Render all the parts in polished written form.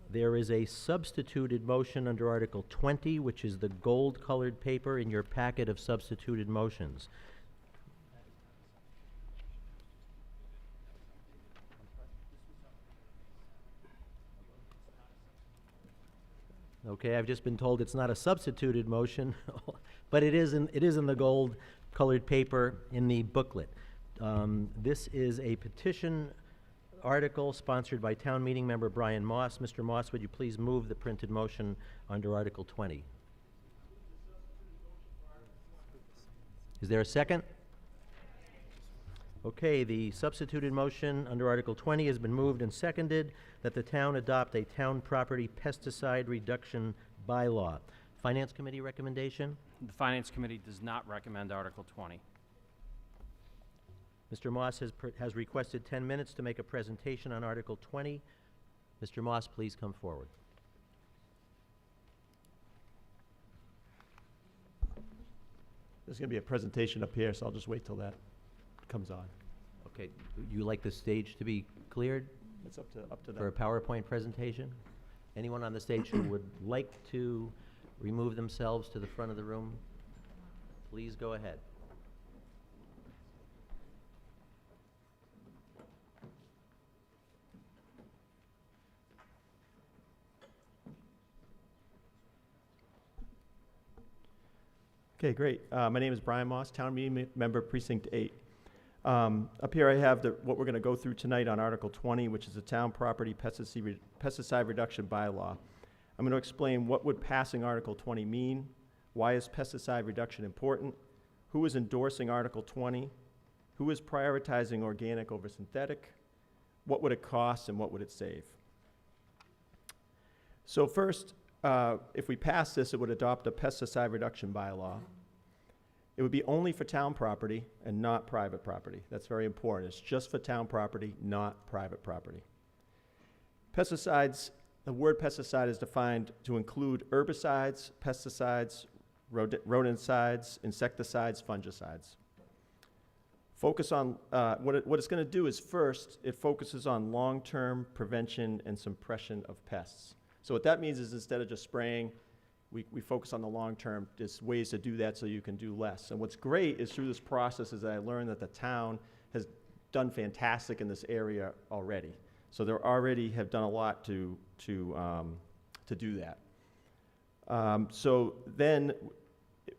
There is a substituted motion under Article 20, which is the gold-colored paper in your packet of substituted motions. Okay, I've just been told it's not a substituted motion, but it is in the gold-colored paper in the booklet. This is a petition article sponsored by town meeting member Brian Moss. Mr. Moss, would you please move the printed motion under Article 20? Is there a second? Okay, the substituted motion under Article 20 has been moved and seconded that the town adopt a town property pesticide reduction bylaw. Finance Committee recommendation? The Finance Committee does not recommend Article 20. Mr. Moss has requested 10 minutes to make a presentation on Article 20. Mr. Moss, please come forward. There's going to be a presentation up here, so I'll just wait till that comes on. Okay, you like the stage to be cleared It's up to for a them. PowerPoint presentation? Anyone on the stage who would like to remove themselves to the front of the room, please go ahead. Okay, great. My name is Brian Moss, town meeting member, Precinct 8. Up here I have what we're going to go through tonight on Article 20, which is the town property pesticide reduction bylaw. I'm going to explain what would passing Article 20 mean, why is pesticide reduction important, who is endorsing Article 20, who is prioritizing organic over synthetic, what would it cost, and what would it save. So first, if we pass this, it would adopt a pesticide reduction bylaw. It would be only for town property and not private property. That's very important. It's just for town property, not private property. Pesticides, the word pesticide is defined to include herbicides, pesticides, rodenticides, insecticides, fungicides. Focus on, what it's going to do is first, it focuses on long-term prevention and suppression of pests. So what that means is instead of just spraying, we focus on the long term. There's ways to do that so you can do less. And what's great is through this process is that I learned that the town has done fantastic in this area already. So they already have done a lot to do that. So then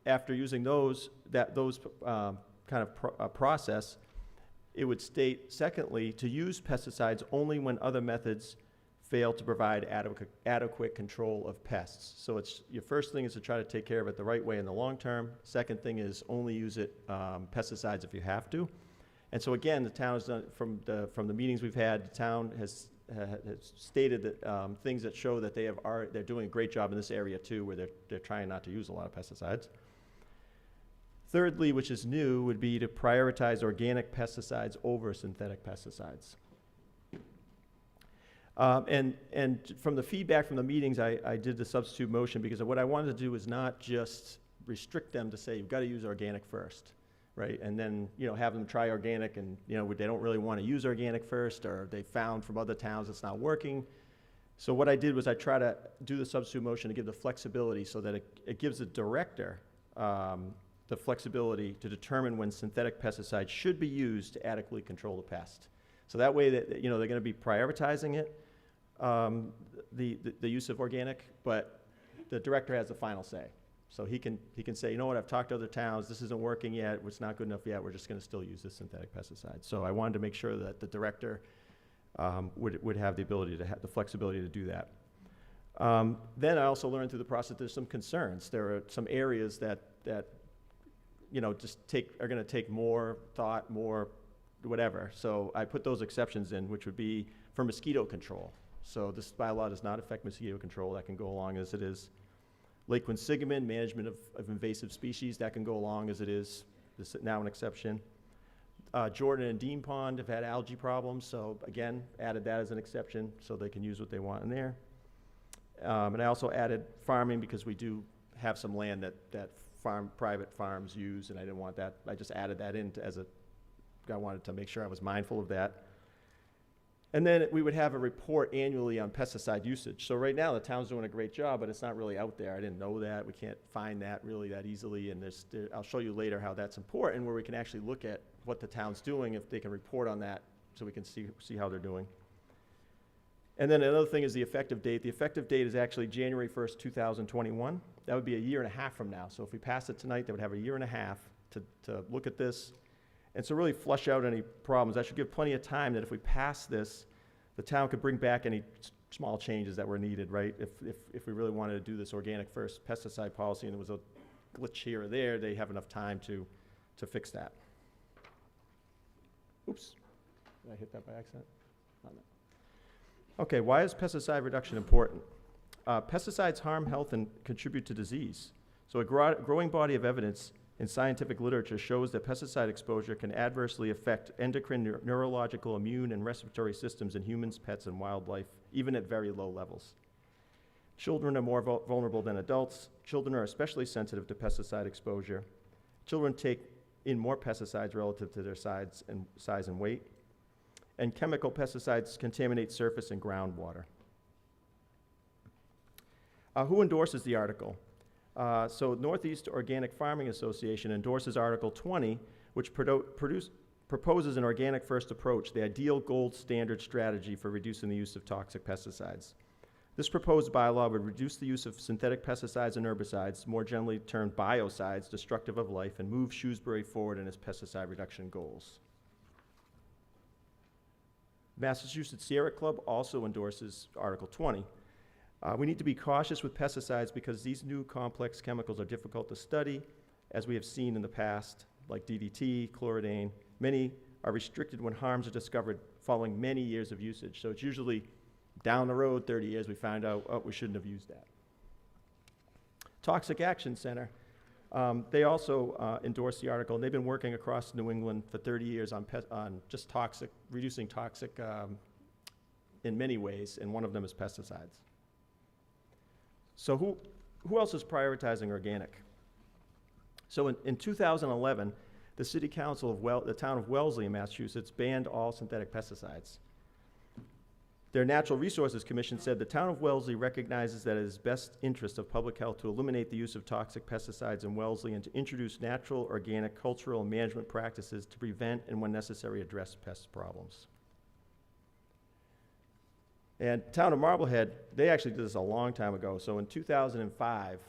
after using those kind of process, it would state, secondly, to use pesticides only when other methods fail to provide adequate control of pests. So it's, your first thing is to try to take care of it the right way in the long term. Second thing is only use pesticides if you have to. And so again, the town has done, from the meetings we've had, the town has stated that things that show that they're doing a great job in this area too, where they're trying not to use a lot of pesticides. Thirdly, which is new, would be to prioritize organic pesticides over synthetic pesticides. And from the feedback from the meetings, I did the substitute motion because what I wanted to do is not just restrict them to say, you've got to use organic first, right? And then, have them try organic and, they don't really want to use organic first, or they found from other towns it's not working. So what I did was I try to do the substitute motion to give the flexibility so that it gives the director the flexibility to determine when synthetic pesticides should be used to adequately control the pest. So that way that, they're going to be prioritizing it, the use of organic, but the director has the final say. So he can say, you know what, I've talked to other towns, this isn't working yet, it's not good enough yet, we're just going to still use this synthetic pesticide. So I wanted to make sure that the director would have the are the flexibility to do that. Then I also learned through the process there's some concerns. There are some areas that are going to take more thought, more whatever. So I put those exceptions in, which would be for mosquito control. So this bylaw does not affect mosquito control. That can go along as it is. Lake Quinsigamond, management of invasive species, that can go along as it is. This is now an exception. Jordan and Dean Pond have had algae problems, so again, added that as an exception so they can use what they want in there. And I also added farming because we do have some land that private farms use, and I didn't want that. I just added that in I wanted to make sure I was mindful of that. And then we would have a report annually on pesticide usage. So right now, the town's doing a great job, but it's not really out there. I didn't know that. We can't find that really that easily, and I'll show you later how that's important, where we can actually look at what the town's doing, if they can report on that, so we can see how they're doing. And then another thing is the effective date. The effective date is actually January 1st, 2021. That would be a year and a half from now. So if we pass it tonight, they would have a year and a half to look at this and to really flush out any problems. That should give plenty of time that if we pass this, the town could bring back any small changes that were needed, right? If we really wanted to do this organic first pesticide policy and there was a glitch here or there, they have enough time to fix that. Oops, did I hit that by accident? Oh, no. Okay, why is pesticide reduction important? Pesticides harm health and contribute to disease. So a growing body of evidence in scientific literature shows that pesticide exposure can adversely affect endocrine, neurological, immune, and respiratory systems in humans, pets, and wildlife, even at very low levels. Children are more vulnerable than adults. Children are especially sensitive to pesticide exposure. Children take in more pesticides relative to their size and weight. And chemical pesticides contaminate surface and groundwater. Who endorses the article? So Northeast Organic Farming Association endorses Article 20, which proposes an organic first approach, the ideal gold standard strategy for reducing the use of toxic pesticides. This proposed bylaw would reduce the use of synthetic pesticides and herbicides, more generally termed biocides, destructive of life, and move Shrewsbury forward in its pesticide reduction goals. Massachusetts Sierra Club also endorses Article 20. We need to be cautious with pesticides because these new complex chemicals are difficult to study, as we have seen in the past, like DDT, chloridane. Many are restricted when harms are discovered following many years of usage. So it's usually down the road, 30 years, we find out, oh, we shouldn't have used that. Toxic Action Center, they also endorse the article, and they've been working across New England for 30 years on just reducing toxic in many ways, and one of them is pesticides. So who else is prioritizing organic? So in 2011, the City Council of the town of Wellesley in Massachusetts banned all synthetic pesticides. Their Natural Resources Commission said the town of Wellesley recognizes that it is best interest of public health to eliminate the use of toxic pesticides in Wellesley and to introduce natural, organic, cultural, and management practices to prevent and, when necessary, address pest problems. And town of Marblehead, they actually did this a long time ago. So in 2005,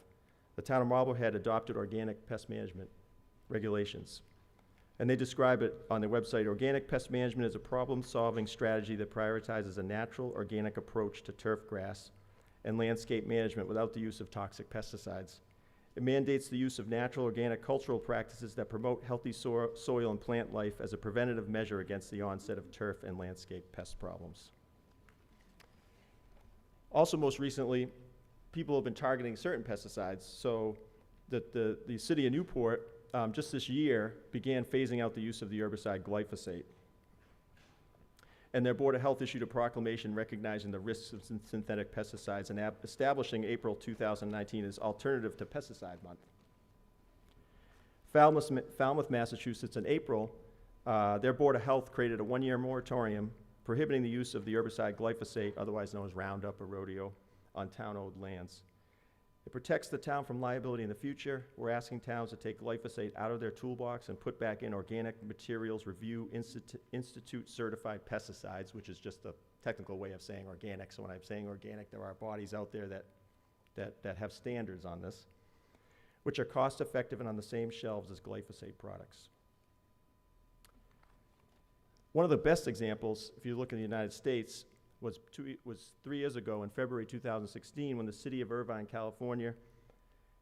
the town of Marblehead adopted organic pest management regulations. And they describe it on their website. Organic pest management is a problem-solving strategy that prioritizes a natural, organic approach to turf grass and landscape management without the use of toxic pesticides. It mandates the use of natural, organic, cultural practices that promote healthy soil and plant life as a preventative measure against the onset of turf and landscape pest problems. Also, most recently, people have been targeting certain pesticides. So the city of Newport, just this year, began phasing out the use of the herbicide glyphosate. And their Board of Health issued a proclamation recognizing the risks of synthetic pesticides and establishing April 2019 as Alternative to Pesticide Month. Falmouth, Massachusetts, in April, their Board of Health created a one-year moratorium prohibiting the use of the herbicide glyphosate, otherwise known as Roundup or rodeo, on town-owned lands. It protects the town from liability in the future. We're asking towns to take glyphosate out of their toolbox and put back in Organic Materials Review Institute certified pesticides, which is just a technical way of saying organic. So when I'm saying organic, there are bodies out there that have standards on this, which are cost-effective and on the same shelves as glyphosate products. One of the best examples, if you look in the United States, was 3 years ago in February 2016 when the city of Irvine, California,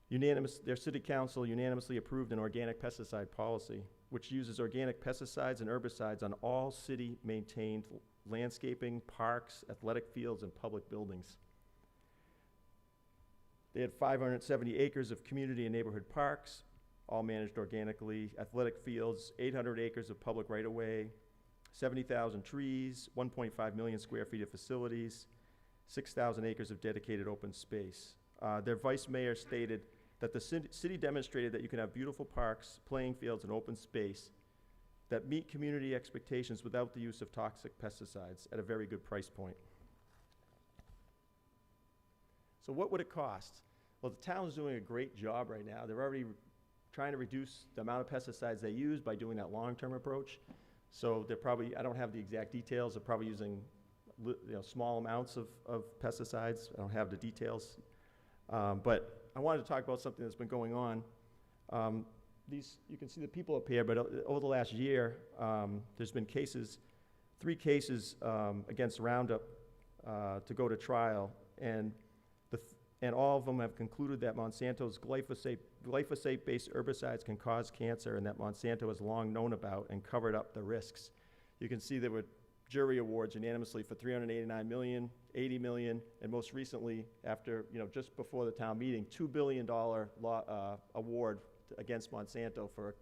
their city council unanimously approved an organic pesticide policy, which uses organic pesticides and herbicides on all city-maintained landscaping, parks, athletic fields, and public buildings. They had 570 acres of community and neighborhood parks, all managed organically, athletic fields, 800 acres of public right-of-way, 70,000 trees, 1.5 million square feet of facilities, 6,000 acres of dedicated open space. Their vice mayor stated that the city demonstrated that you can have beautiful parks, playing fields, and open space that meet community expectations without the use of toxic pesticides at a very good price point. So what would it cost? Well, the town's doing a great job right now. They're already trying to reduce the amount of pesticides they use by doing that long-term approach. So they're probably, I don't have the exact details, they're probably using small amounts of pesticides. I don't have the details. But I wanted to talk about something that's been going on. You can see the people up here, but over the last year, there's been cases, 3 cases against Roundup to go to trial, and all of them have concluded that Monsanto's glyphosate-based herbicides can cause cancer, and that Monsanto has long known about and covered up the risks. You can see there were jury awards unanimously for $389 million, $80 million, and most recently, after, just before the town meeting, $2 billion award against Monsanto for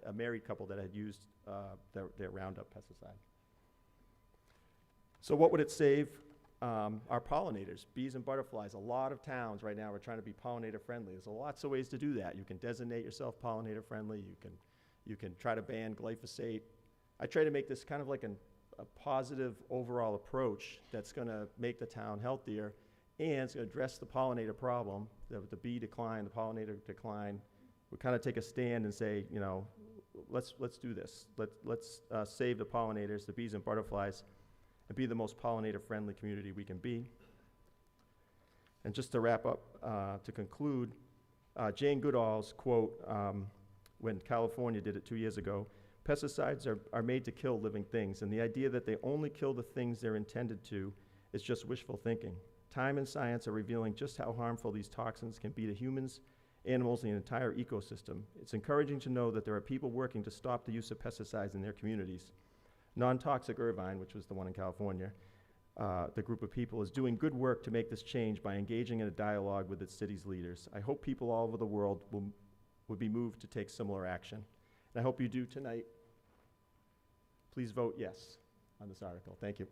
a married couple that had used their Roundup pesticide. So what would it save? Our pollinators, bees and butterflies. A lot of towns right now are trying to be pollinator friendly. There's lots of ways to do that. You can designate yourself pollinator friendly. You can try to ban glyphosate. I try to make this kind of like a positive overall approach that's going to make the town healthier, and it's going to address the pollinator problem, the bee decline, the pollinator decline. We kind of take a stand and say, let's do this. Let's save the pollinators, the bees and butterflies, and be the most pollinator-friendly community we can be. And just to wrap up, to conclude, Jane Goodall's quote, when California did it 2 years ago, pesticides are made to kill living things, and the idea that they only kill the things they're intended to is just wishful thinking. Time and science are revealing just how harmful these toxins can be to humans, animals, and the entire ecosystem. It's encouraging to know that there are people working to stop the use of pesticides in their communities. Non-Toxic Irvine, which was the one in California, the group of people is doing good work to make this change by engaging in a dialogue with its city's leaders. I hope people all over the world would be moved to take similar action. And I hope you do tonight. Please vote yes on this article. Thank you.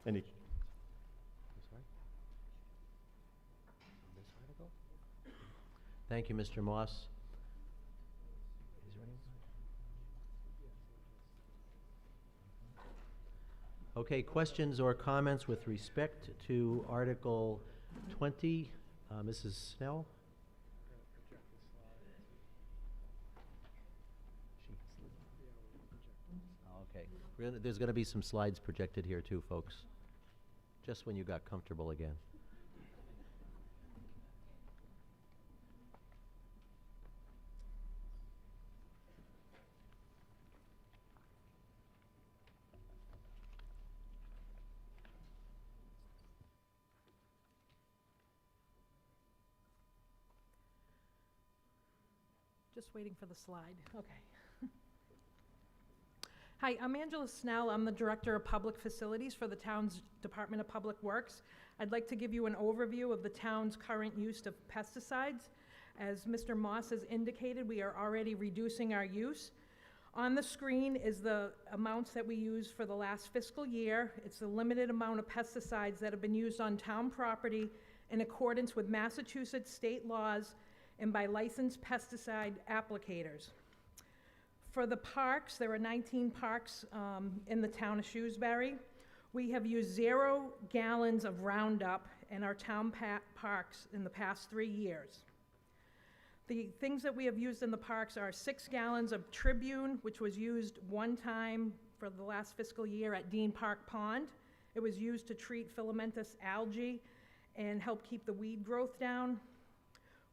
Any? Thank you, Mr. Moss. Okay, questions or comments with respect to Article 20? Mrs. Snell? Okay. There's going to be some slides projected here too, folks, just when you got comfortable again. Just waiting for the slide. Okay. Hi, I'm Angela Snell. I'm the Director of Public Facilities for the town's Department of Public Works. I'd like to give you an overview of the town's current use of pesticides. As Mr. Moss has indicated, we are already reducing our use. On the screen is the amounts that we used for the last fiscal year. It's the limited amount of pesticides that have been used on town property in accordance with Massachusetts state laws and by licensed pesticide applicators. For the parks, there are 19 parks in the town of Shrewsbury. We have used 0 gallons of Roundup in our town parks in the past 3 years. The things that we have used in the parks are 6 gallons of Tribune, which was used one time for the last fiscal year at Dean Park Pond. It was used to treat filamentous algae and help keep the weed growth down.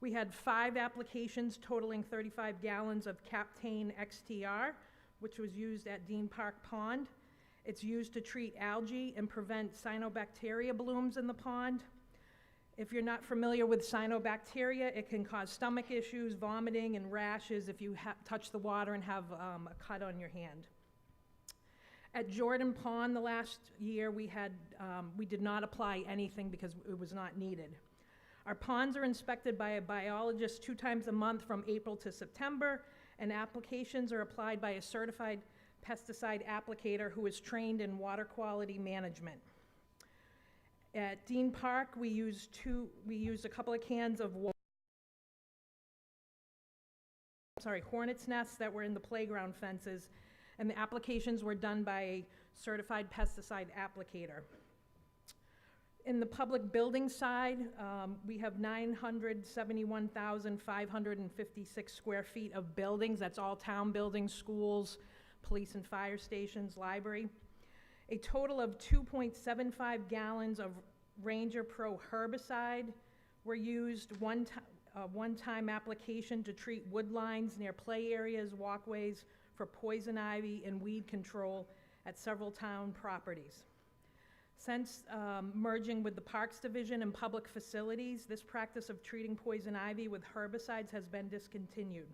We had 5 applications totaling 35 gallons of Captane XTR, which was used at Dean Park Pond. It's used to treat algae and prevent cyanobacteria blooms in the pond. If you're not familiar with cyanobacteria, it can cause stomach issues, vomiting, and rashes if you touch the water and have a cut on your hand. At Jordan Pond the last year, we did not apply anything because it was not needed. Our ponds are inspected by a biologist 2 times a month from April to September, and applications are applied by a certified pesticide applicator who is trained in water quality management. At Dean Park, we used a couple of cans of hornet's nests that were in the playground fences, and the applications were done by a certified pesticide applicator. In the public building side, we have 971,556 square feet of buildings. That's all town buildings, schools, police and fire stations, library. A total of 2.75 gallons of Ranger Pro herbicide were used, one-time application to treat wood lines near play areas, walkways for poison ivy and weed control at several town properties. Since merging with the Parks Division and Public Facilities, this practice of treating poison ivy with herbicides has been discontinued.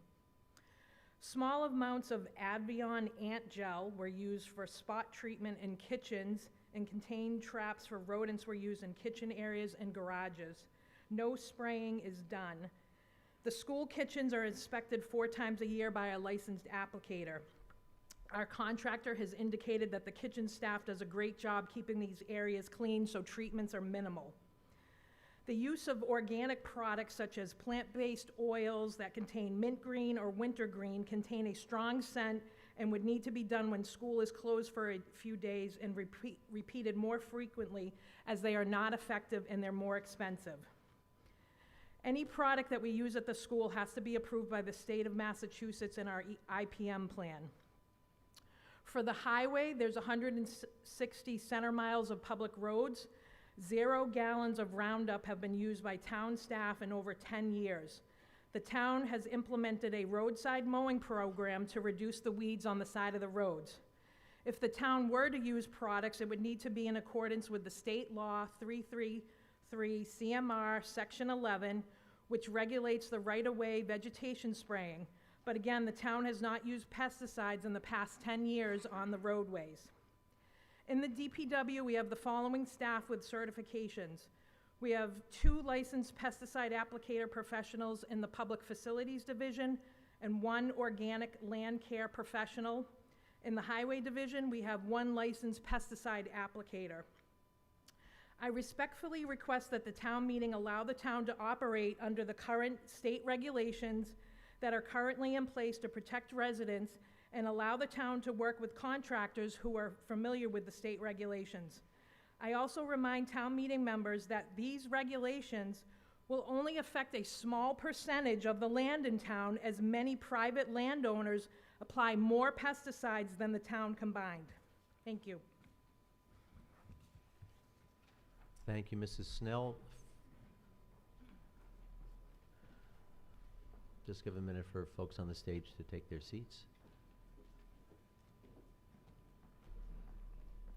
Small amounts of Advion ant gel were used for spot treatment in kitchens, and contained traps for rodents were used in kitchen areas and garages. No spraying is done. The school kitchens are inspected 4 times a year by a licensed applicator. Our contractor has indicated that the kitchen staff does a great job keeping these areas clean, so treatments are minimal. The use of organic products such as plant-based oils that contain mint green or wintergreen contain a strong scent and would need to be done when school is closed for a few days and repeated more frequently, as they are not effective and they're more expensive. Any product that we use at the school has to be approved by the state of Massachusetts in our IPM plan. For the highway, there's 160 center miles of public roads. 0 gallons of Roundup have been used by town staff in over 10 years. The town has implemented a roadside mowing program to reduce the weeds on the side of the roads. If the town were to use products, it would need to be in accordance with the state law 333 CMR Section 11, which regulates the right-of-way vegetation spraying. But again, the town has not used pesticides in the past 10 years on the roadways. In the DPW, we have the following staff with certifications. We have 2 licensed pesticide applicator professionals in the Public Facilities Division and 1 organic land care professional. In the Highway Division, we have 1 licensed pesticide applicator. I respectfully request that the town meeting allow the town to operate under the current state regulations that are currently in place to protect residents, and allow the town to work with contractors who are familiar with the state regulations. I also remind town meeting members that these regulations will only affect a small percentage of the land in town, as many private landowners apply more pesticides than the town combined. Thank you. Thank you, Mrs. Snell. Just give a minute for folks on the stage to take their seats.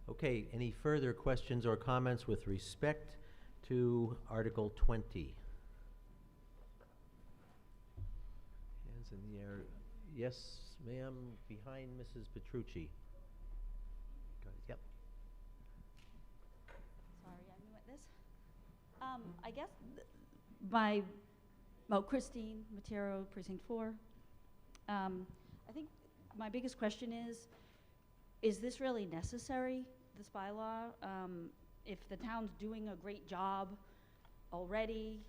Okay, any further questions or comments with respect to Article 20? Hands in the air. Yes, ma'am, behind Mrs. Petrucci. Go ahead. Yep. Sorry, I'm new at this. I guess Christine Matero, Precinct 4. I think my biggest question is this really necessary, this bylaw? If the town's doing a great job already,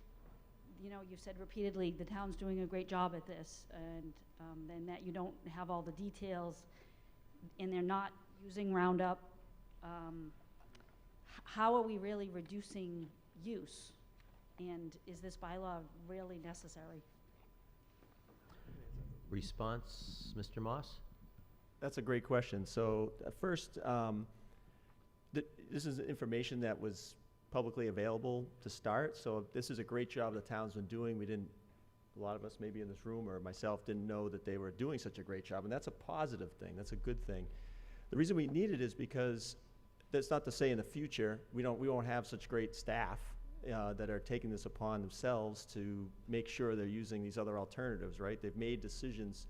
you know, you've said repeatedly the town's doing a great job at this, and then that you don't have all the details, and they're not using Roundup, how are we really reducing use? And is this bylaw really necessary? Response, Mr. Moss? That's a great question. So first, this is information that was publicly available to start. So this is a great job the town's been doing. A lot of us maybe in this room or myself didn't know that they were doing such a great job. And that's a positive thing. That's a good thing. The reason we need it is because that's not to say in the future we won't have such great staff that are taking this upon themselves to make sure they're using these other alternatives, right? They've made decisions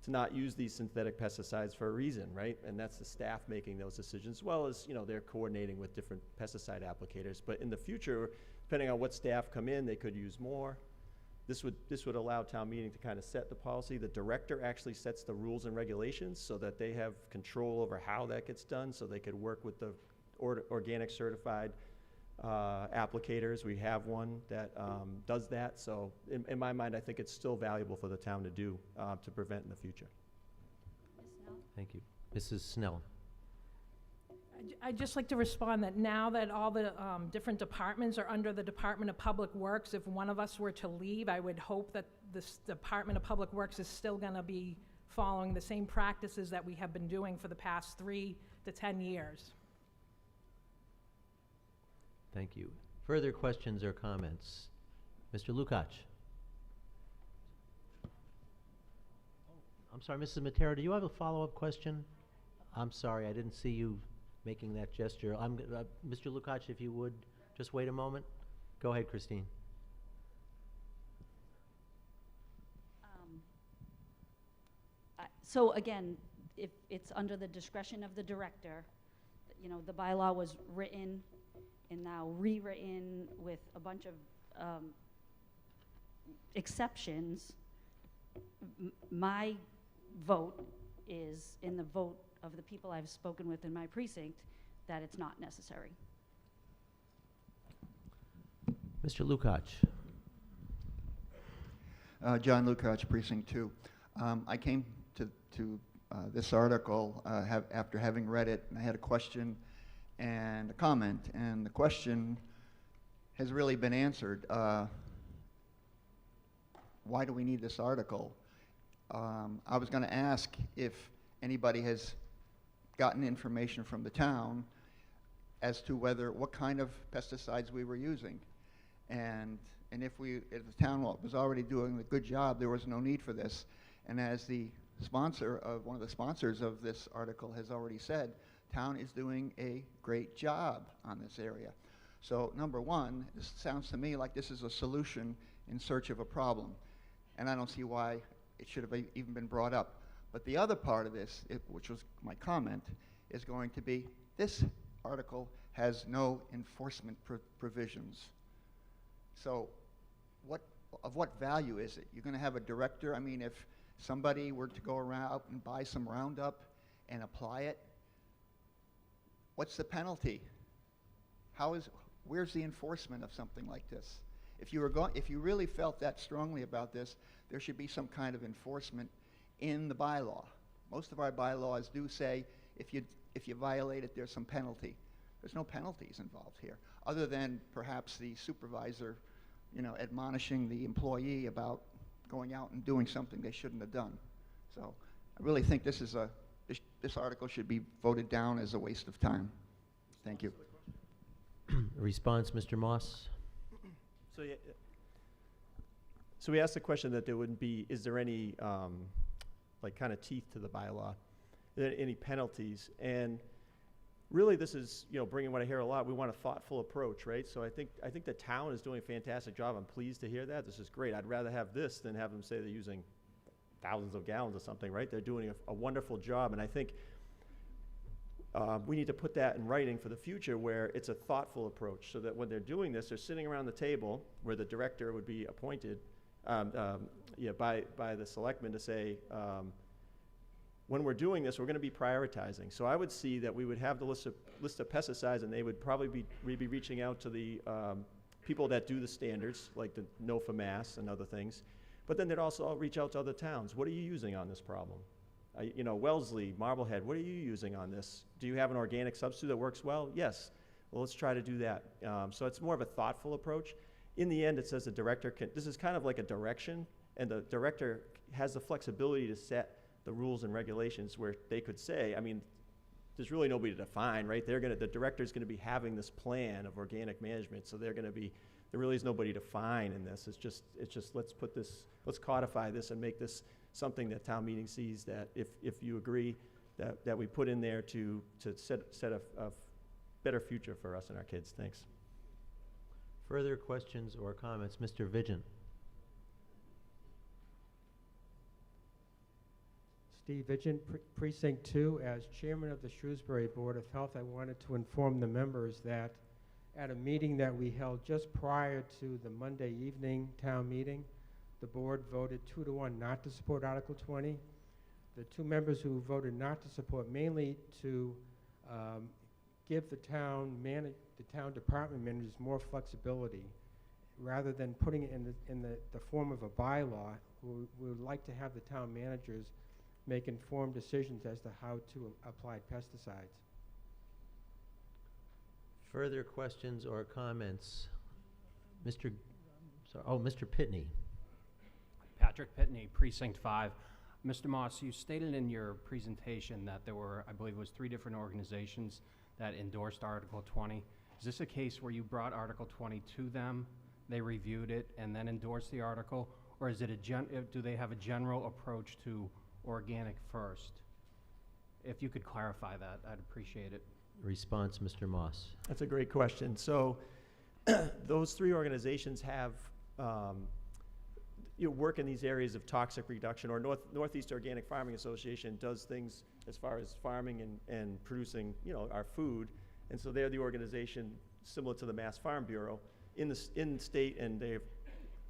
to not use these synthetic pesticides for a reason, right? And that's the staff making those decisions, as well as, you know, they're coordinating with different pesticide applicators. But in the future, depending on what staff come in, they could use more. This would allow town meeting to kind of set the policy. The director actually sets the rules and regulations so that they have control over how that gets done, so they could work with the organic certified applicators. We have one that does that. So in my mind, I think it's still valuable for the town to do to prevent in the future. Ms. Snell? Thank you. Mrs. Snell. I'd just like to respond that now that all the different departments are under the Department of Public Works, if one of us were to leave, I would hope that this Department of Public Works is still going to be following the same practices that we have been doing for the past 3 to 10 years. Thank you. Further questions or comments? Mr. Lukacs. I'm sorry, Mrs. Matera, do you have a follow-up question? I'm sorry, I didn't see you making that gesture. Mr. Lukacs, if you would, just wait a moment. Go ahead, Christine. So again, if it's under the discretion of the director, you know, the bylaw was written and now rewritten with a bunch of exceptions. My vote is, in the vote of the people I've spoken with in my precinct, that it's not necessary. Mr. Lukacs. John Lukacs, Precinct 2. I came to this article after having read it, and I had a question and a comment, and the question has really been answered. Why do we need this article? I was going to ask if anybody has gotten information from the town as to what kind of pesticides we were using. And if the town was already doing a good job, there was no need for this. And as one of the sponsors of this article has already said, town is doing a great job on this area. So number one, this sounds to me like this is a solution in search of a problem. And I don't see why it should have even been brought up. But the other part of this, which was my comment, is going to be this article has no enforcement provisions. So of what value is it? You're going to have a director? I mean, if somebody were to go around and buy some Roundup and apply it, what's the penalty? Where's the enforcement of something like this? If you really felt that strongly about this, there should be some kind of enforcement in the bylaw. Most of our bylaws do say if you violate it, there's some penalty. There's no penalties involved here, other than perhaps the supervisor, admonishing the employee about going out and doing something they shouldn't have done. So I really think this article should be voted down as a waste of time. Thank you. Response, Mr. Moss. So, yeah, so we asked the question that there wouldn't be, is there any kind of teeth to the bylaw? Are there any penalties? And really this is, bringing what I hear a lot, we want a thoughtful approach, right? So I think the town is doing a fantastic job. I'm pleased to hear that. This is great. I'd rather have this than have them say they're using thousands of gallons or something, right? They're doing a wonderful job, and I think we need to put that in writing for the future where it's a thoughtful approach so that when they're doing this, they're sitting around the table where the director would be appointed by the selectmen to say, when we're doing this, we're going to be prioritizing. So I would see that we would have the list of pesticides, and they would probably be reaching out to the people that do the standards, like the NOFA and other things. But then they'd also reach out to other towns. What are you using on this problem? Wellesley, Marblehead, what are you using on this? Do you have an organic substitute that works well? Yes. Well, let's try to do that. So it's more of a thoughtful approach. In the end, it says the director this is kind of like a direction, and the director has the flexibility to set the rules and regulations where they could say, there's really nobody to define, right? The director's gonna be having this plan of organic management, so there really is nobody to define in this. It's just let's codify this and make this something that town meeting sees that if you agree that we put in there to set a better future for us and our kids. Thanks. Further questions or comments? Mr. Vigent. Steve Vigent, Precinct 2. As chairman of the Shrewsbury Board of Health, I wanted to inform the members that at a meeting that we held just prior to the Monday evening town meeting, the board voted 2-1 not to support Article 20. The two members who voted not to support, mainly to give the town department managers more flexibility, rather than putting it in the form of a bylaw. We would like to have the town managers make informed decisions as to how to apply pesticides. Further questions or comments? Mr. Pitney. Patrick Pitney, Precinct 5. Mr. Moss, you stated in your presentation that there were, I believe it was 3 different organizations that endorsed Article 20. Is this a case where you brought Article 20 to them, they reviewed it, and then endorsed the article? Or is it do they have a general approach to organic first? If you could clarify that, I'd appreciate it. Response, Mr. Moss. That's a great question. So those 3 organizations have work in these areas of toxic reduction, or Northeast Organic Farming Association does things as far as farming and producing, our food. And so they're the organization similar to the Mass Farm Bureau in state, and they're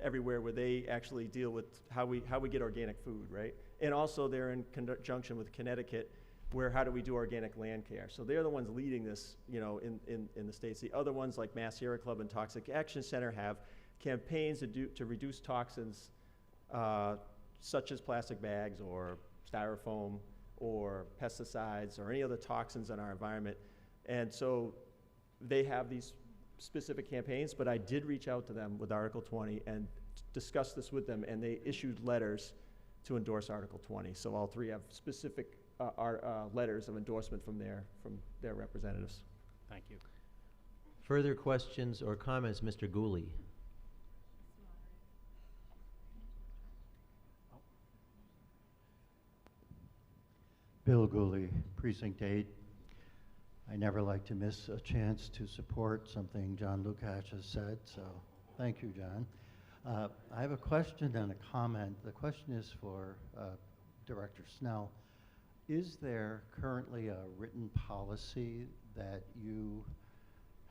everywhere where they actually deal with how we get organic food, right? And also they're in conjunction with Connecticut, where how do we do organic land care? So they're the ones leading this, in the states. The other ones like Mass Sierra Club and Toxic Action Center have campaigns to reduce toxins, such as plastic bags or styrofoam or pesticides or any other toxins in our environment. And so they have these specific campaigns, but I did reach out to them with Article 20 and discuss this with them, and they issued letters to endorse Article 20. So all 3 have specific letters of endorsement from their representatives. Thank you. Further questions or comments, Mr. Gooley? Bill Gooley, Precinct 8. I never like to miss a chance to support something John Lukacs has said, so thank you, John. I have a question and a comment. The question is for Director Snell. Is there currently a written policy that you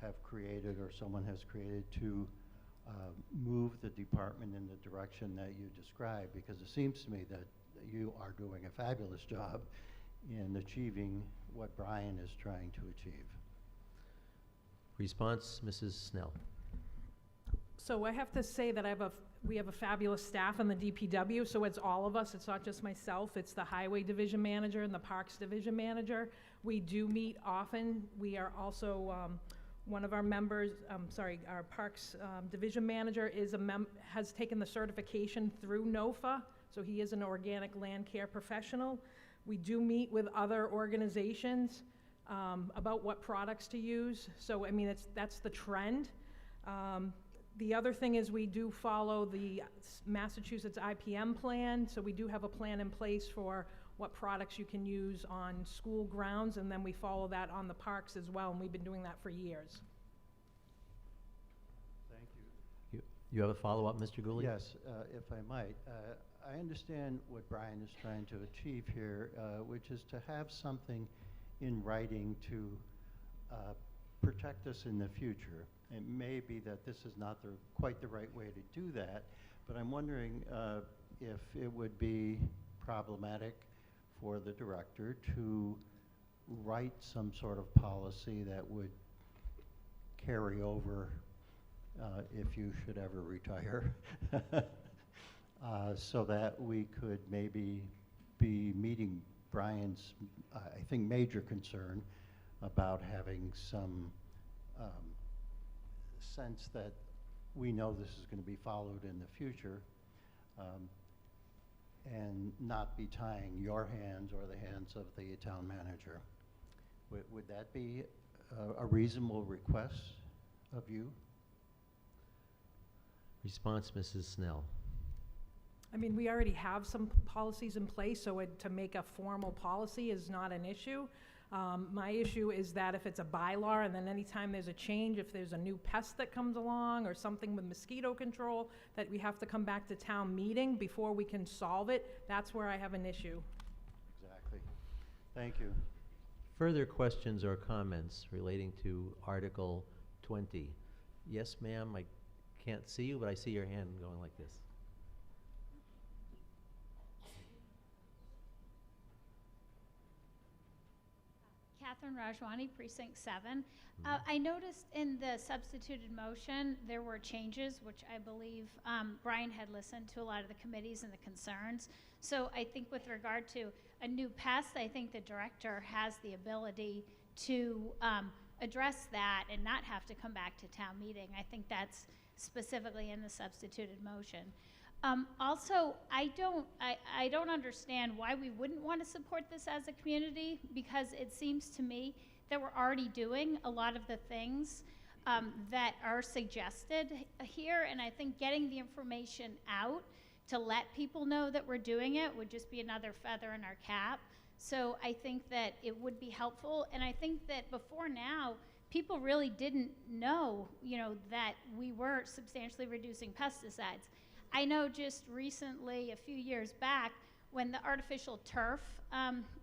have created or someone has created to move the department in the direction that you described? Because it seems to me that you are doing a fabulous job in achieving what Brian is trying to achieve. Response, Mrs. Snell. So I have to say that we have a fabulous staff in the DPW, so it's all of us. It's not just myself. It's the Highway Division Manager and the Parks Division Manager. We do meet often. We are also, one of our members, our Parks Division Manager has taken the certification through NOFA, so he is an organic land care professional. We do meet with other organizations about what products to use. So, I mean, that's the trend. The other thing is we do follow the Massachusetts IPM plan, so we do have a plan in place for what products you can use on school grounds, and then we follow that on the parks as well, and we've been doing that for years. Thank you. You have a follow-up, Mr. Gooley? Yes, if I might. I understand what Brian is trying to achieve here, which is to have something in writing to protect us in the future. It may be that this is not quite the right way to do that, but I'm wondering if it would be problematic for the director to write some sort of policy that would carry over if you should ever retire. So that we could maybe be meeting Brian's, I think, major concern about having some sense that we know this is going to be followed in the future, and not be tying your hands or the hands of the town manager. Would that be a reasonable request of you? Response, Mrs. Snell. I mean, we already have some policies in place, so to make a formal policy is not an issue. My issue is that if it's a bylaw and then anytime there's a change, if there's a new pest that comes along or something with mosquito control, that we have to come back to town meeting before we can solve it, that's where I have an issue. Exactly. Thank you. Further questions or comments relating to Article 20? Yes, ma'am, I can't see you, but I see your hand going like this. Catherine Catherine Rajwani, Precinct 7. I noticed in the substituted motion, there were changes, which I believe Brian had listened to a lot of the committees and the concerns. So I think with regard to a new pest, I think the director has the ability to address that and not have to come back to town meeting. I think that's specifically in the substituted motion. Also, I don't understand why we wouldn't want to support this as a community, because it seems to me that we're already doing a lot of the things that are suggested here, and I think getting the information out to let people know that we're doing it would just be another feather in our cap. So I think that it would be helpful, and I think that before now, people really didn't know, that we were substantially reducing pesticides. I know just recently, a few years back, when the artificial turf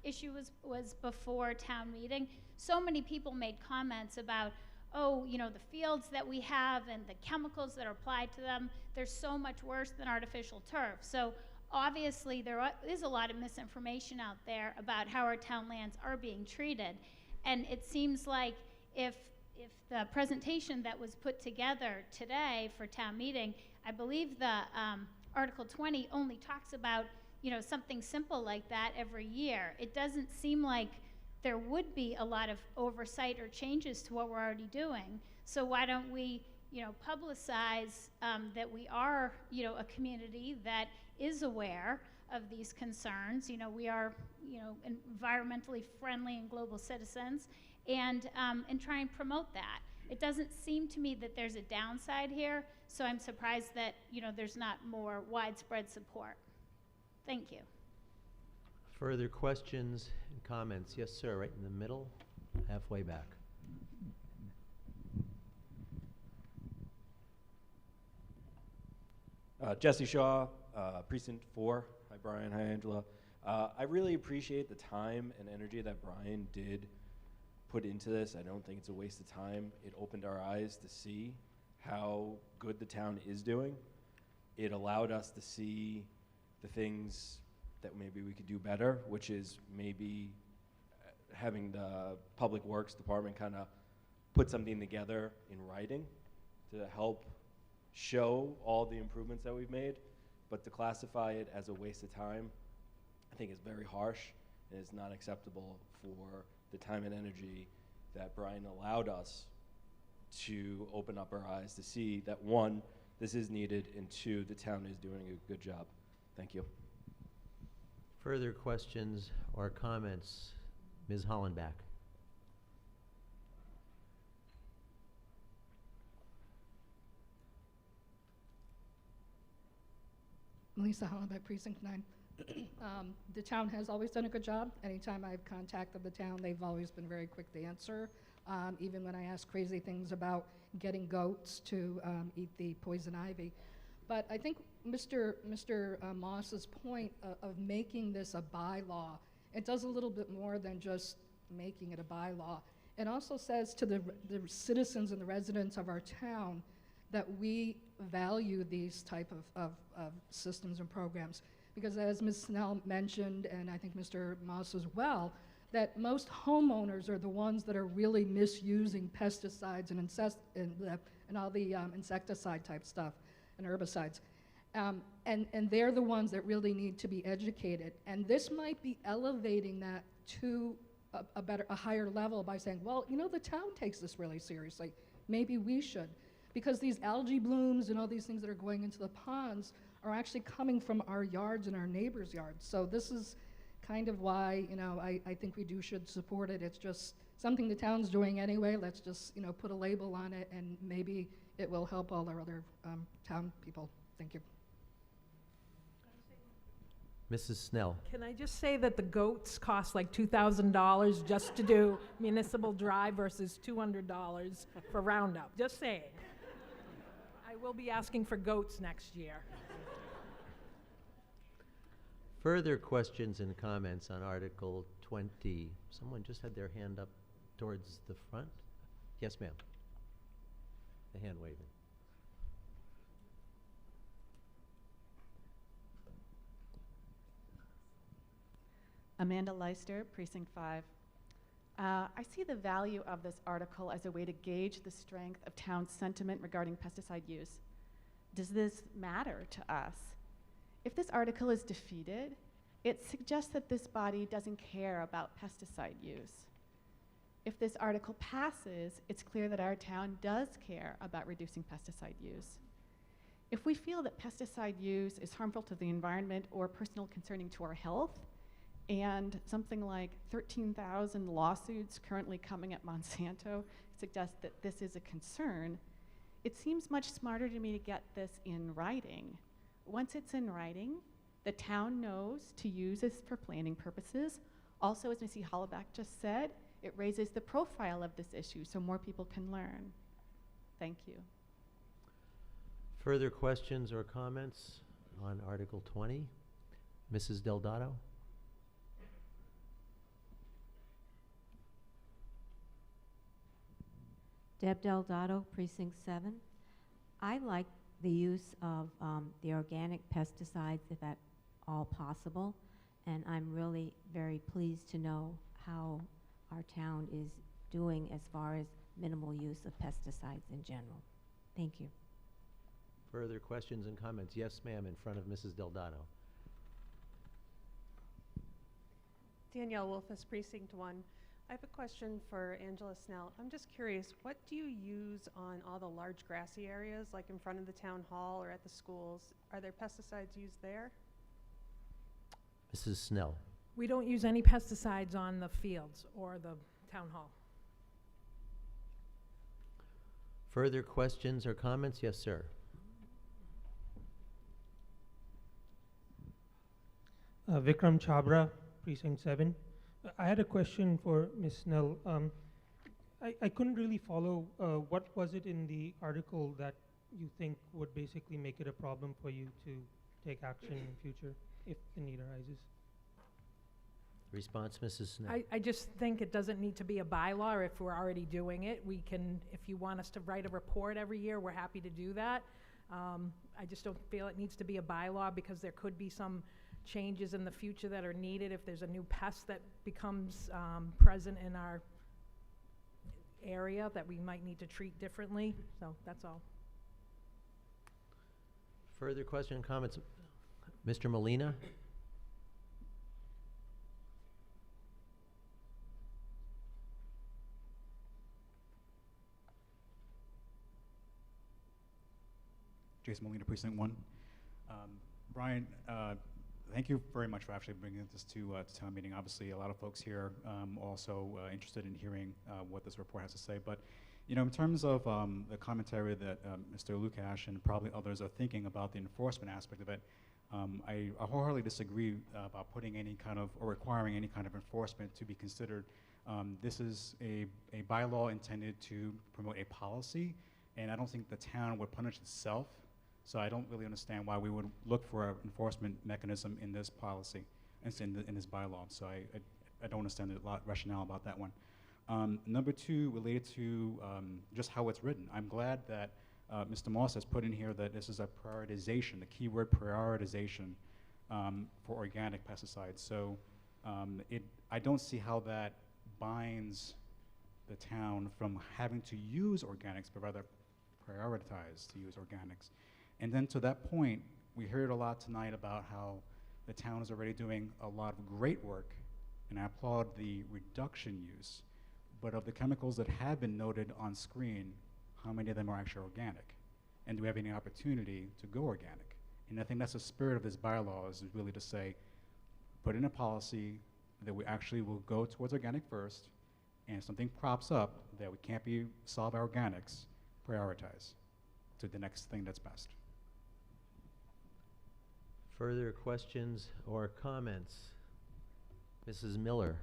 issue was before town meeting, so many people made comments about, the fields that we have and the chemicals that are applied to them, they're so much worse than artificial turf. So obviously there is a lot of misinformation out there about how our town lands are being treated. And it seems like if the presentation that was put together today for town meeting, I believe the Article 20 only talks about, something simple like that every year. It doesn't seem like there would be a lot of oversight or changes to what we're already doing. So why don't we, publicize that we are, a community that is aware of these concerns. We are, environmentally friendly and global citizens, and try and promote that. It doesn't seem to me that there's a downside here, so I'm surprised that, there's not more widespread support. Thank you. Further questions and comments? Yes, sir, right in the middle, halfway back. Jesse Shaw, Precinct 4. Hi, Brian. Hi, Angela. I really appreciate the time and energy that Brian did put into this. I don't think it's a waste of time. It opened our eyes to see how good the town is doing. It allowed us to see the things that maybe we could do better, which is maybe having the Public Works Department kind of put something together in writing to help show all the improvements that we've made. But to classify it as a waste of time, I think is very harsh, and it's not acceptable for the time and energy that Brian allowed us to open up our eyes to see that, one, this is needed, and two, the town is doing a good job. Thank you. Further questions or comments? Ms. Hollenbach. Melissa Hollenbeck, Precinct 9. The town has always done a good job. Anytime I've contacted the town, they've always been very quick to answer. Even when I ask crazy things about getting goats to eat the poison ivy. But I think Mr. Moss's point of making this a bylaw, it does a little bit more than just making it a bylaw. It also says to the citizens and the residents of our town that we value these type of systems and programs. Because as Ms. Snell mentioned, and I think Mr. Moss as well, that most homeowners are the ones that are really misusing pesticides and all the insecticide type stuff and herbicides. And they're the ones that really need to be educated. And this might be elevating that to a higher level by saying, well, the town takes this really seriously. Maybe we should. Because these algae blooms and all these things that are going into the ponds are actually coming from our yards and our neighbors' yards. So this is kind of why, I think we should support it. It's just something the town's doing anyway. Let's just, put a label on it, and maybe it will help all our other town people. Thank you. Mrs. Snell. Can I just say that the goats cost like $2,000 just to do municipal drive versus $200 for Roundup? Just saying. I will be asking for goats next year. Further questions and comments on Article 20? Someone just had their hand up towards the front. Yes, ma'am. The hand waving. Amanda Leister, Precinct 5. I see the value of this article as a way to gauge the strength of town sentiment regarding pesticide use. Does this matter to us? If this article is defeated, it suggests that this body doesn't care about pesticide use. If this article passes, it's clear that our town does care about reducing pesticide use. If we feel that pesticide use is harmful to the environment or personal concerning to our health, and something like 13,000 lawsuits currently coming at Monsanto suggest that this is a concern, it seems much smarter to me to get this in writing. Once it's in writing, the town knows to use this for planning purposes. Also, as Missy Hollaback just said, it raises the profile of this issue so more people can learn. Thank you. Further questions or comments on Article 20? Mrs. Delgado? Deb Delgado, Precinct 7. I like the use of the organic pesticides if at all possible, and I'm really very pleased to know how our town is doing as far as minimal use of pesticides in general. Thank you. Further questions and comments? Yes, ma'am, in front of Mrs. Delgado. Danielle Wolfus, Precinct 1. I have a question for Angela Snell. I'm just curious, what do you use on all the large grassy areas, like in front of the town hall or at the schools? Are there pesticides used there? Mrs. Snell. We don't use any pesticides on the fields or the town hall. Further questions or comments? Yes, sir. Vikram Chabra, Precinct 7. I had a question for Ms. Snell. I couldn't really follow what was it in the article that you think would basically make it a problem for you to take action in future if the need arises? Response, Mrs. Snell. I just think it doesn't need to be a bylaw if we're already doing it. We can, if you want us to write a report every year, we're happy to do that. I just don't feel it needs to be a bylaw because there could be some changes in the future that are needed if there's a new pest that becomes present in our area that we might need to treat differently. So that's all. Further question and comments? Mr. Molina? Jason Molina, Precinct 1. Brian, thank you very much for actually bringing this to town meeting. Obviously, a lot of folks here also interested in hearing what this report has to say. But, you know, in terms of the commentary that Mr. Lukash and probably others are thinking about the enforcement aspect of it, I wholeheartedly disagree about putting any kind of, or requiring any kind of enforcement to be considered. This is a bylaw intended to promote a policy, and I don't think the town would punish itself. So I don't really understand why we would look for an enforcement mechanism in this policy, in this bylaw. So I don't understand the rationale about that one. Number two, related to just how it's written. I'm glad that Mr. Moss has put in here that this is a prioritization, the keyword prioritization for organic pesticides. So I don't see how that binds the town from having to use organics, but rather prioritize to use organics. And then to that point, we heard a lot tonight about how the town is already doing a lot of great work, and I applaud the reduction use. But of the chemicals that have been noted on screen, how many of them are actually organic? And do we have any opportunity to go organic? And I think that's the spirit of this bylaw, is really to say, put in a policy that we actually will go towards organic first, and if something props up that we can't solve our organics, prioritize to the next thing that's best. Further questions or comments? Mrs. Miller.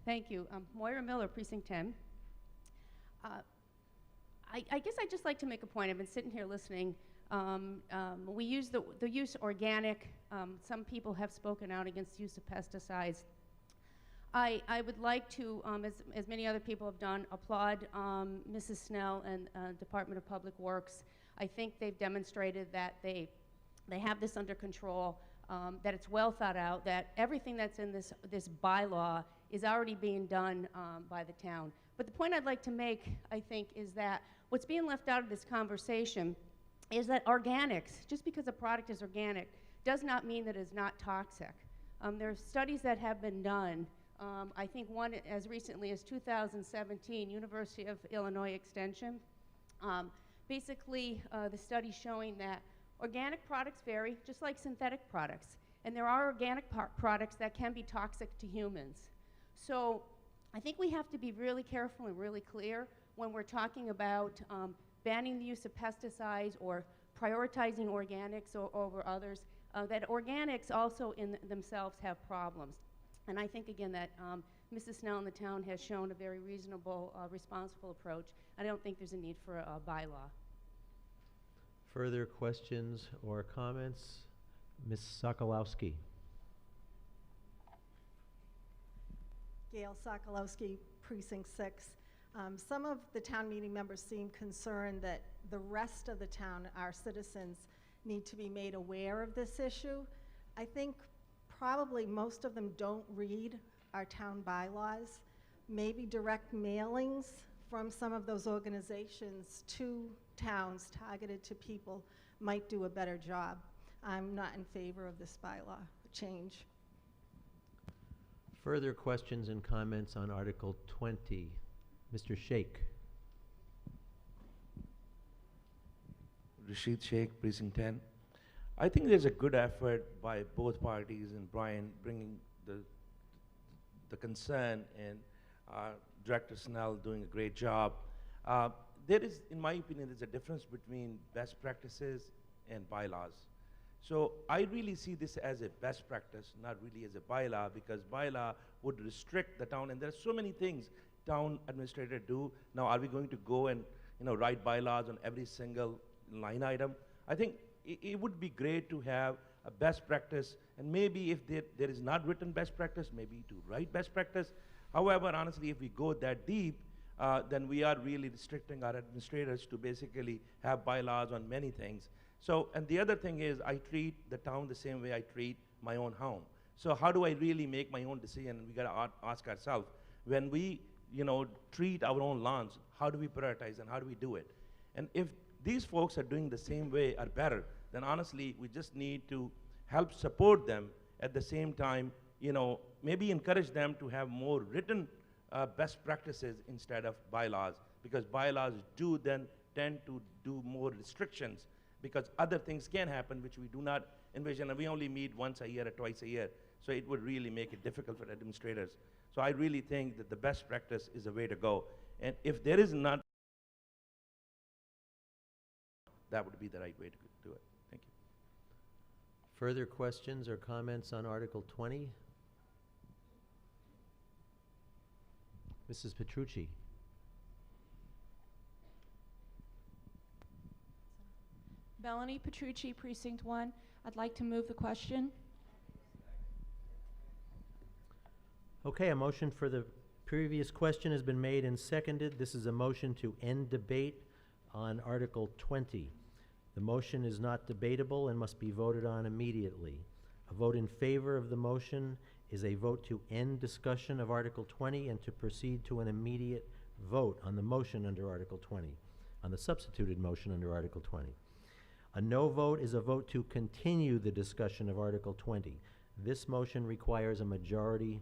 Thank you. Moira Miller, Precinct 10. I guess I'd just like to make a point. I've been sitting here listening. We use the use organic. Some people have spoken out against the use of pesticides. I would like to, as many other people have done, applaud Mrs. Snell and Department of Public Works. I think they've demonstrated that they they have this under control, that it's well thought out, that everything that's in this bylaw is already being done by the town. But the point I'd like to make, I think, is that what's being left out of this conversation is that organics, just because a product is organic, does not mean that it's not toxic. There are studies that have been done. I think one as recently as 2017, University of Illinois Extension. Basically, the study showing that organic products vary, just like synthetic products. And there are organic products that can be toxic to humans. So I think we have to be really careful and really clear when we're talking about banning the use of pesticides or prioritizing organics over others, that organics also in themselves have problems. And I think, again, that Mrs. Snell and the town has shown a very reasonable, responsible approach. I don't think there's a need for a bylaw. Further questions or comments? Ms. Sokolowski. Gail Sokolowski, Precinct 6. Some of the town meeting members seem concerned that the rest of the town, our citizens, need to be made aware of this issue. I think probably most of them don't read our town bylaws. Maybe direct mailings from some of those organizations to towns targeted to people might do a better job. I'm not in favor of this bylaw change. Further questions and comments on Article 20? Mr. Sheikh. Rashid Sheikh, Precinct 10. I think there's a good effort by both parties and Brian bringing the concern, and Director Snell doing a great job. There is, in my opinion, there's a difference between best practices and bylaws. So I really see this as a best practice, not really as a bylaw, because bylaw would restrict the town, and there are so many things town administrator do. Now, are we going to go and write bylaws on every single line item? I think it would be great to have a best practice, and maybe if there is not written best practice, maybe to write best practice. However, honestly, if we go that deep, then we are really restricting our administrators to basically have bylaws on many things. So, and the other thing is, I treat the town the same way I treat my own home. So how do I really make my own decision? And we gotta ask ourselves, when we treat our own lawns, how do we prioritize and how do we do it? And if these folks are doing the same way or better, then honestly, we just need to help support them. At the same time, maybe encourage them to have more written best practices instead of bylaws, because bylaws do then tend to do more restrictions, because other things can happen which we do not envision, and we only meet once a year or twice a year. So it would really make it difficult for administrators. So I really think that the best practice is the way to go. And if there is not, that would be the right way to do it. Thank you. Further questions or comments on Article 20? Mrs. Petrucci. Melanie Petrucci, Precinct 1. I'd like to move the question. Okay, a motion for the previous question has been made and seconded. This is a motion to end debate on Article 20. The motion is not debatable and must be voted on immediately. A vote in favor of the motion is a vote to end discussion of Article 20 and to proceed to an immediate vote on the motion under Article 20, on the substituted motion under Article 20. A no vote is a vote to continue the discussion of Article 20. This motion requires a majority,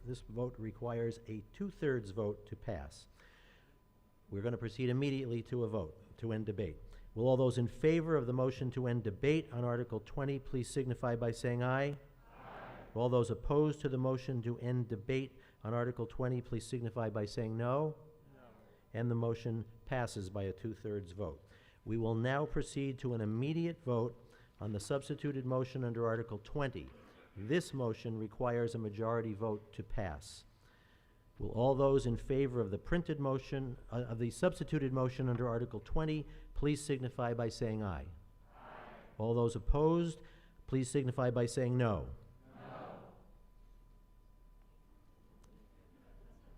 this vote requires a 2/3 vote to pass. We're going to proceed immediately to a vote to end debate. Will all those in favor of the motion to end debate on Article 20 please signify by saying aye? Aye. All those opposed to the motion to end debate on Article 20 please signify by saying no. No. And the motion passes by a 2/3 vote. We will now proceed to an immediate vote on the substituted motion under Article 20. This motion requires a majority vote to pass. Will all those in favor of the printed motion, of the substituted motion under Article 20, please signify by saying aye. Aye. All those opposed, please signify by saying no. No.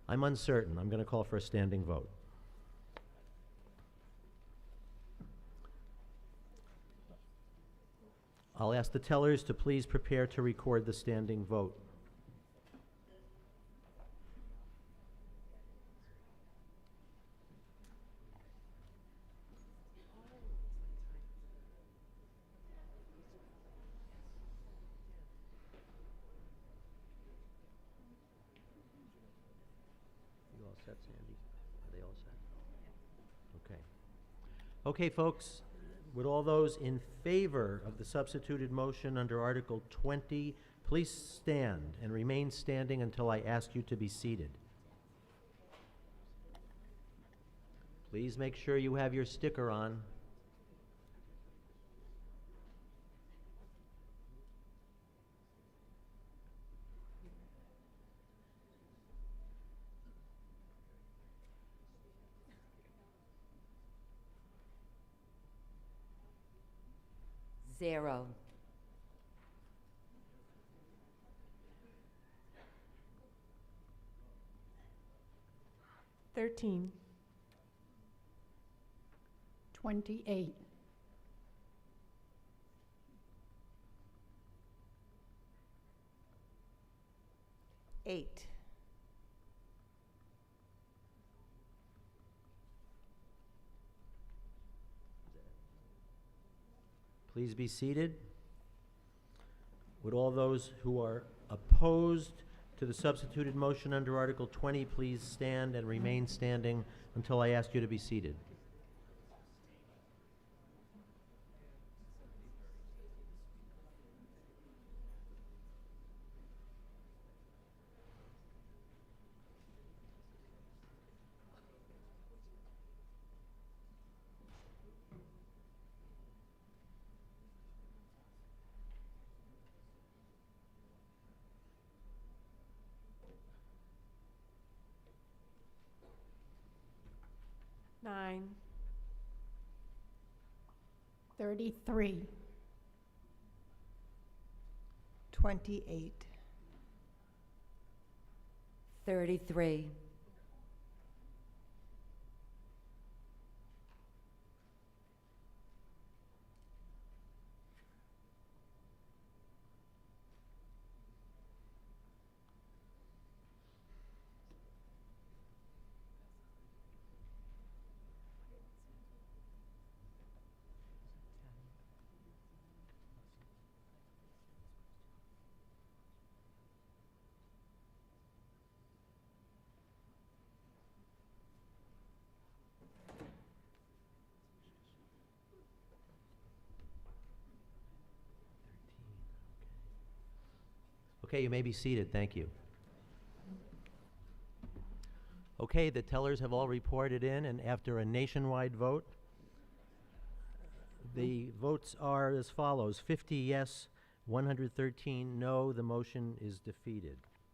I'm uncertain. I'm going to call for a standing vote. I'll ask the tellers to please prepare to record the standing vote. You all set, Sandy? Are they all set? Okay. Okay, folks, would all those in favor of the substituted motion under Article 20 please stand and remain standing until I ask you to be seated? Please make sure you have your sticker on. Zero. $13. 28. 8. Please be seated. Would all those who are opposed to the substituted motion under Article 20 please stand and remain standing until I ask you to be seated? Nine. 33. 28. 33. Okay, you may be seated. Thank you. Okay, the tellers have all reported in, and after a nationwide vote, the votes are as follows: 50 yes, 113 no. The motion is defeated.